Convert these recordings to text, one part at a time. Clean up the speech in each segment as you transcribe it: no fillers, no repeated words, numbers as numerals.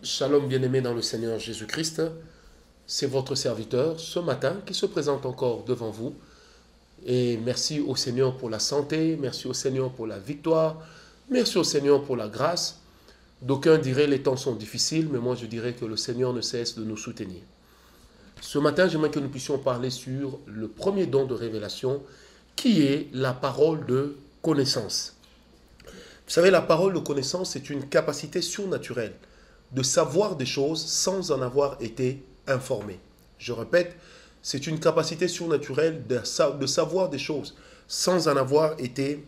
Shalom bien-aimé dans le Seigneur Jésus-Christ, c'est votre serviteur ce matin qui se présente encore devant vous. Et merci au Seigneur pour la santé, merci au Seigneur pour la victoire, merci au Seigneur pour la grâce. D'aucuns diraient les temps sont difficiles, mais moi je dirais que le Seigneur ne cesse de nous soutenir. Ce matin, j'aimerais que nous puissions parler sur le premier don de révélation, qui est la parole de connaissance. Vous savez, la parole de connaissance, c'est une capacité surnaturelle de savoir des choses sans en avoir été informé. Je répète, c'est une capacité surnaturelle de savoir des choses sans en avoir été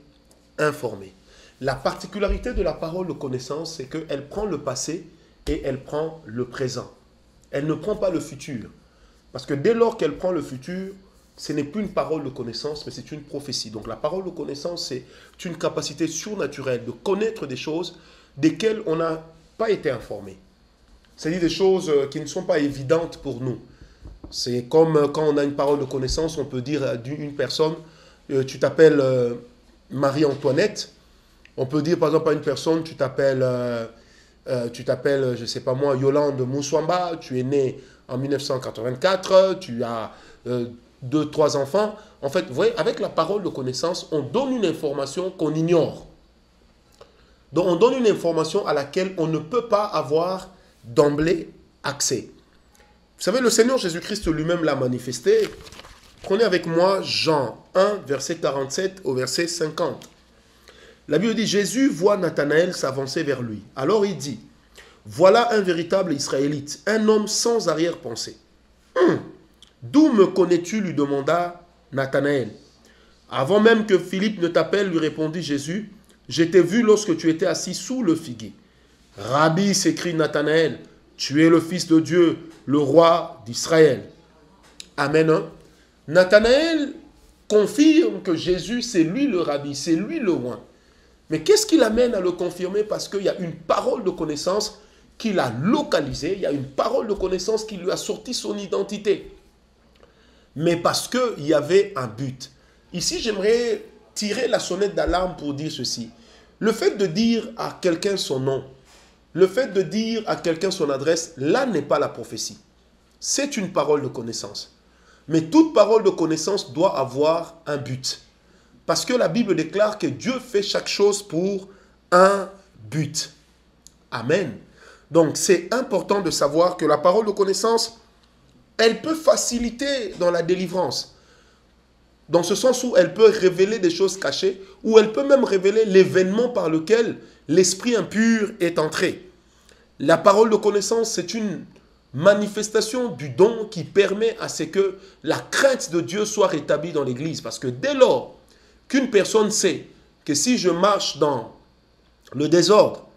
informé. La particularité de la parole de connaissance, c'est qu'elle prend le passé et elle prend le présent. Elle ne prend pas le futur. Parce que dès lors qu'elle prend le futur, ce n'est plus une parole de connaissance, mais c'est une prophétie. Donc la parole de connaissance, c'est une capacité surnaturelle de connaître des choses desquelles on n'a pas été informé. C'est-à-dire des choses qui ne sont pas évidentes pour nous. C'est comme quand on a une parole de connaissance, on peut dire d'une personne, tu t'appelles Marie-Antoinette. On peut dire par exemple à une personne, tu t'appelles, je ne sais pas moi, Yolande Moussouamba, tu es né en 1984, tu as 2-3 enfants. En fait, vous voyez, avec la parole de connaissance, on donne une information qu'on ignore. Donc on donne une information à laquelle on ne peut pas avoir d'emblée accès. Vous savez, le Seigneur Jésus-Christ lui-même l'a manifesté. Prenez avec moi Jean 1, verset 47 au verset 50. La Bible dit, Jésus voit Nathanaël s'avancer vers lui. Alors il dit, voilà un véritable Israélite, un homme sans arrière-pensée. D'où me connais-tu, lui demanda Nathanaël. Avant même que Philippe ne t'appelle, lui répondit Jésus, je t'ai vu lorsque tu étais assis sous le figuier. Rabbi, s'écrie Nathanaël, tu es le Fils de Dieu, le roi d'Israël. Amen. Nathanaël confirme que Jésus, c'est lui le Rabbi, c'est lui le roi. Mais qu'est-ce qui l'amène à le confirmer? Parce qu'il y a une parole de connaissance qu'il a localisée, il y a une parole de connaissance qui lui a sorti son identité. Mais parce qu'il y avait un but. Ici, j'aimerais tirer la sonnette d'alarme pour dire ceci. Le fait de dire à quelqu'un son nom, le fait de dire à quelqu'un son adresse, là n'est pas la prophétie. C'est une parole de connaissance. Mais toute parole de connaissance doit avoir un but. Parce que la Bible déclare que Dieu fait chaque chose pour un but. Amen. Donc c'est important de savoir que la parole de connaissance, elle peut faciliter dans la délivrance. Dans ce sens où elle peut révéler des choses cachées, ou elle peut même révéler l'événement par lequel l'esprit impur est entré. La parole de connaissance, c'est une manifestation du don qui permet à ce que la crainte de Dieu soit rétablie dans l'Église. Parce que dès lors qu'une personne sait que si je marche dans le désordre,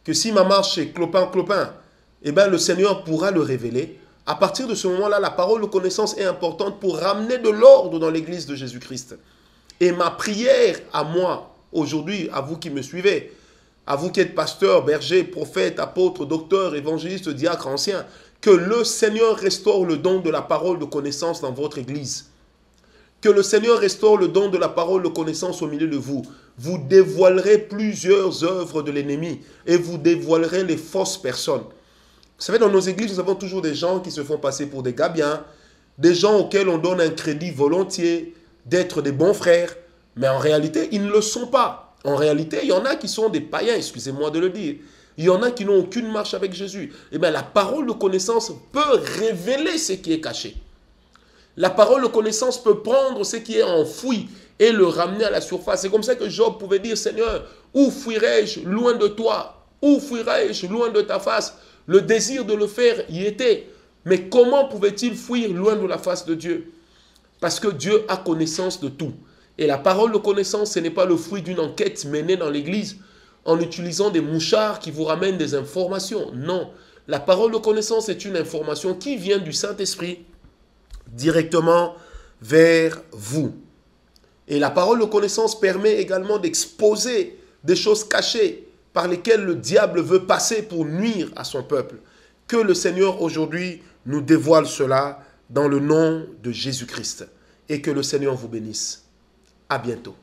que si ma marche est clopin, eh bien le Seigneur pourra le révéler. À partir de ce moment-là, la parole de connaissance est importante pour ramener de l'ordre dans l'Église de Jésus-Christ. Et ma prière à moi, aujourd'hui, à vous qui me suivez, à vous qui êtes pasteur, berger, prophète, apôtre, docteur, évangéliste, diacre, ancien, que le Seigneur restaure le don de la parole de connaissance dans votre Église. Que le Seigneur restaure le don de la parole de connaissance au milieu de vous. Vous dévoilerez plusieurs œuvres de l'ennemi et vous dévoilerez les fausses personnes. Vous savez, dans nos églises, nous avons toujours des gens qui se font passer pour des gars bien, des gens auxquels on donne un crédit volontiers d'être des bons frères, mais en réalité, ils ne le sont pas. En réalité, il y en a qui sont des païens, excusez-moi de le dire. Il y en a qui n'ont aucune marche avec Jésus. Eh bien, la parole de connaissance peut révéler ce qui est caché. La parole de connaissance peut prendre ce qui est enfoui et le ramener à la surface. C'est comme ça que Job pouvait dire, Seigneur, où fuirai-je loin de toi? Où fuirai-je loin de ta face? Le désir de le faire y était. Mais comment pouvait-il fuir loin de la face de Dieu? Parce que Dieu a connaissance de tout. Et la parole de connaissance, ce n'est pas le fruit d'une enquête menée dans l'Église en utilisant des mouchards qui vous ramènent des informations. Non, la parole de connaissance est une information qui vient du Saint-Esprit directement vers vous. Et la parole de connaissance permet également d'exposer des choses cachées par lesquelles le diable veut passer pour nuire à son peuple. Que le Seigneur aujourd'hui nous dévoile cela dans le nom de Jésus-Christ. Et que le Seigneur vous bénisse. À bientôt.